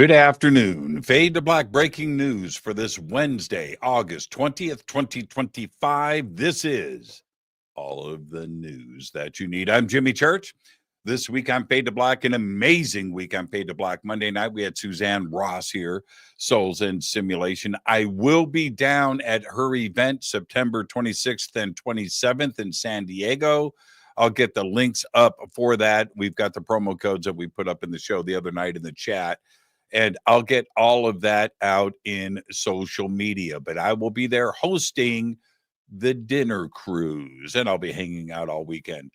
Good afternoon. Fade to Black breaking news for this Wednesday, August 20th, 2025. This is all of the news that you need. I'm Jimmy Church. This week on Fade to Black, an amazing week on Fade to Black. Monday night, we had Suzanne Ross here, Souls in Simulation. I will be down at her event September 26th and 27th in San Diego. I'll get the links up for that. We've got the promo codes that we put up in the show the other night in the chat. And I'll get all of that out in social media. But I will be there hosting the dinner cruise, and I'll be hanging out all weekend.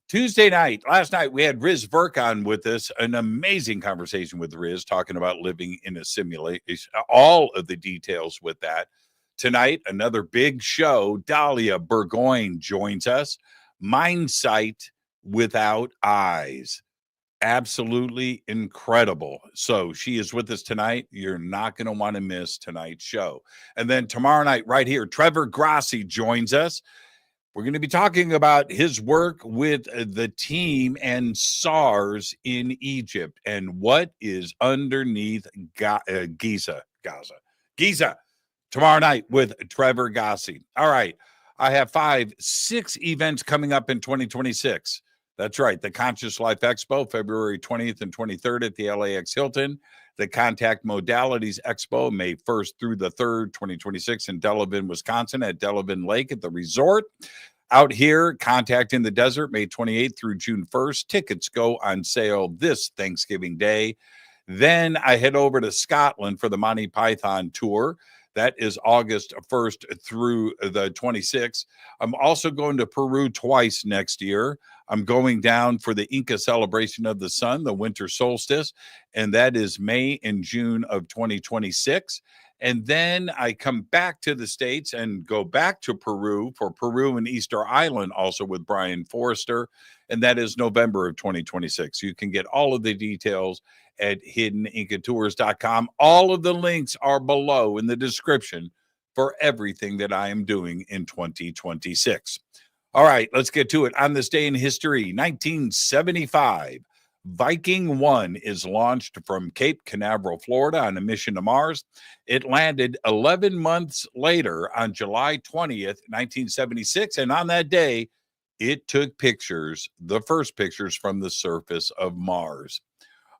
Tuesday night, last night, we had Riz Verk with us, an amazing conversation with Riz, talking about living in a simulation, all of the details with that. Tonight, another big show. Dahlia Burgoyne joins us. Mindsight Without Eyes. Absolutely incredible. So she is with us tonight. You're not going to want to miss tonight's show. And then tomorrow night, right here, Trevor Grassi joins us. We're going to be talking about his work with the team and SARS in Egypt and what is underneath Giza. Tomorrow night with Trevor Grassi. All right. I have 6 events coming up in 2026. That's right. The Conscious Life Expo, February 20th and 23rd at the LAX Hilton. The Contact Modalities Expo, May 1st through the 3rd, 2026 in Delavan, Wisconsin at Delavan Lake at the resort. Out here, Contact in the Desert, May 28th through June 1st. Tickets go on sale this Thanksgiving Day. Then I head over to Scotland for the Monty Python tour. That is August 1st through the 26th. I'm also going to Peru twice next year. I'm going down for the Inca celebration of the sun, the winter solstice, and that is May and June of 2026. And then I come back to the States and go back to Peru for Peru and Easter Island, also with Brian Forrester, and that is November of 2026. You can get all of the details at hiddenincatours.com. All of the links are below in the description for everything that I am doing in 2026. All right, let's get to it. On this day in history, 1975, Viking 1 is launched from Cape Canaveral, Florida, on a mission to Mars. It landed 11 months later on July 20th, 1976, and on that day, it took pictures, the first pictures from the surface of Mars.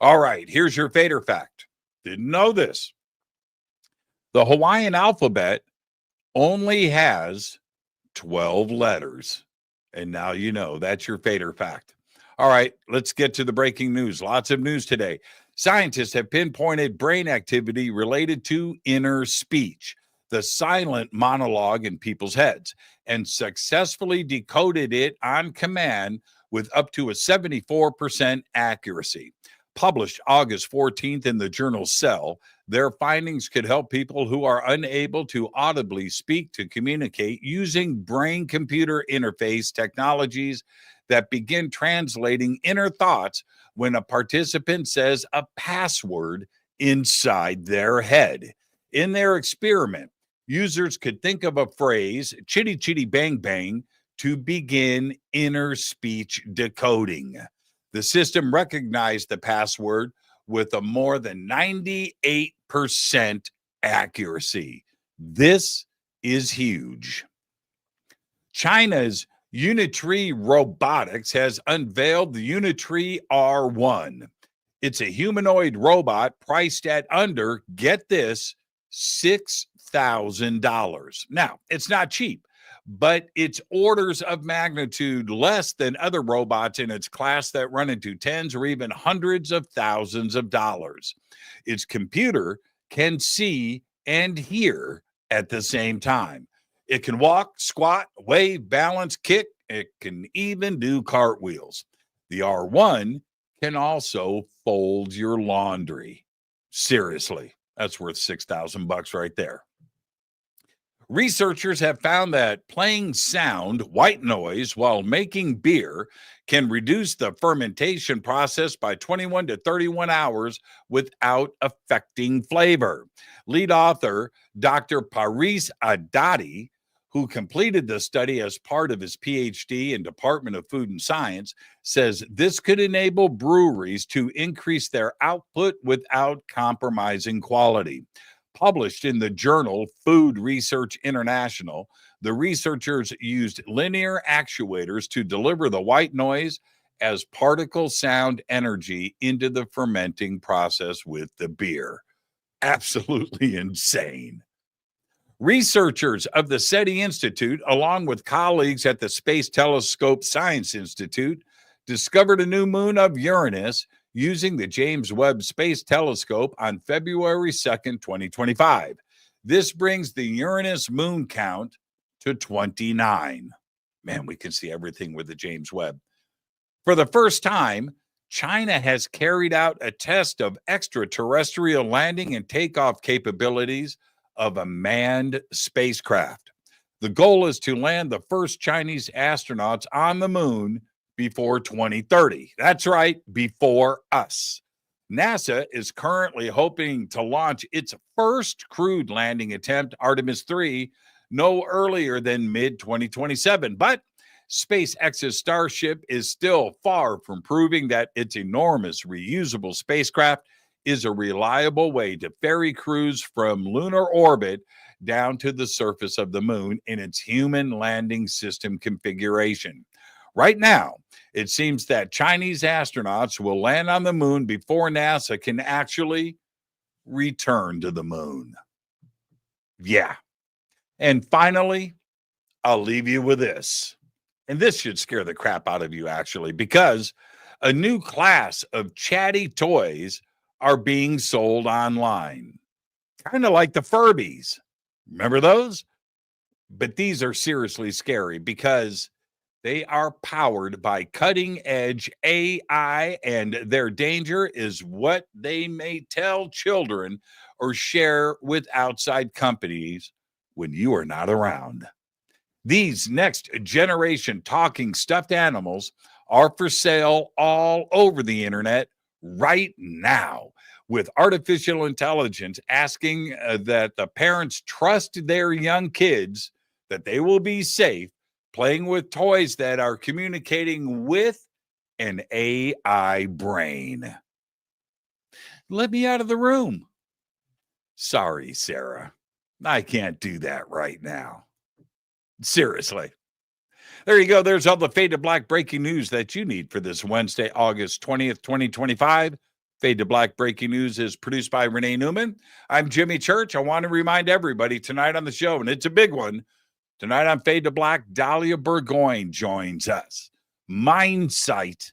All right, here's your Fader fact. Didn't know this. The Hawaiian alphabet only has 12 letters. And now you know. That's your Fader fact. All right, let's get to the breaking news. Lots of news today. Scientists have pinpointed brain activity related to inner speech, the silent monologue in people's heads, and successfully decoded it on command with up to a 74% accuracy. Published August 14th in the journal Cell, their findings could help people who are unable to audibly speak to communicate using brain-computer interface technologies that begin translating inner thoughts when a participant says a password inside their head. In their experiment, users could think of a phrase, chitty chitty bang bang, to begin inner speech decoding. The system recognized the password with a more than 98% accuracy. This is huge. China's Unitree Robotics has unveiled the Unitree R1. It's a humanoid robot priced at under, get this, $6,000. Now, it's not cheap, but it's orders of magnitude less than other robots in its class that run into tens or even hundreds of thousands of dollars. Its computer can see and hear at the same time. It can walk, squat, wave, balance, kick. It can even do cartwheels. The R1 can also fold your laundry. Seriously, that's worth $6,000 right there. Researchers have found that playing sound, white noise, while making beer can reduce the fermentation process by 21 to 31 hours without affecting flavor. Lead author, Dr. Paris Adadi, who completed the study as part of his PhD in Department of Food and Science, says this could enable breweries to increase their output without compromising quality. Published in the journal Food Research International, the researchers used linear actuators to deliver the white noise as particle sound energy into the fermenting process with the beer. Absolutely insane. Researchers of the SETI Institute, along with colleagues at the Space Telescope Science Institute, discovered a new moon of Uranus using the James Webb Space Telescope on February 2nd, 2025. This brings the Uranus moon count to 29. Man, we can see everything with the James Webb. For the first time, China has carried out a test of extraterrestrial landing and takeoff capabilities of a manned spacecraft. The goal is to land the first Chinese astronauts on the moon before 2030. That's right, before us. NASA is currently hoping to launch its first crewed landing attempt, Artemis 3, no earlier than mid-2027. But SpaceX's Starship is still far from proving that its enormous reusable spacecraft is a reliable way to ferry crews from lunar orbit down to the surface of the moon in its human landing system configuration. Right now, it seems that Chinese astronauts will land on the moon before NASA can actually return to the moon. Yeah. And finally, I'll leave you with this. And this should scare the crap out of you, actually, because a new class of chatty toys are being sold online. Kind of like the Furbies. Remember those? But these are seriously scary because they are powered by cutting-edge AI, and their danger is what they may tell children or share with outside companies when you are not around. These next generation talking stuffed animals are for sale all over the internet right now, with artificial intelligence asking that the parents trust their young kids that they will be safe playing with toys that are communicating with an AI brain. Let me out of the room. Sorry, Sarah. I can't do that right now. Seriously. There you go. There's all the Fade to Black breaking news that you need for this Wednesday, August 20th, 2025. Fade to Black breaking news is produced by Renee Neumann. I'm Jimmy Church. I want to remind everybody tonight on the show, and it's a big one. Tonight on Fade to Black, Dahlia Burgoyne joins us. Mindsight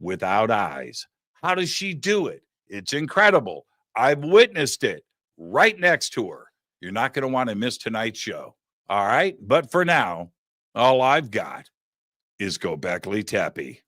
without eyes. How does she do it? It's incredible. I've witnessed it right next to her. You're not going to want to miss tonight's show. All right. But for now, all I've got is Gobekli Tepe.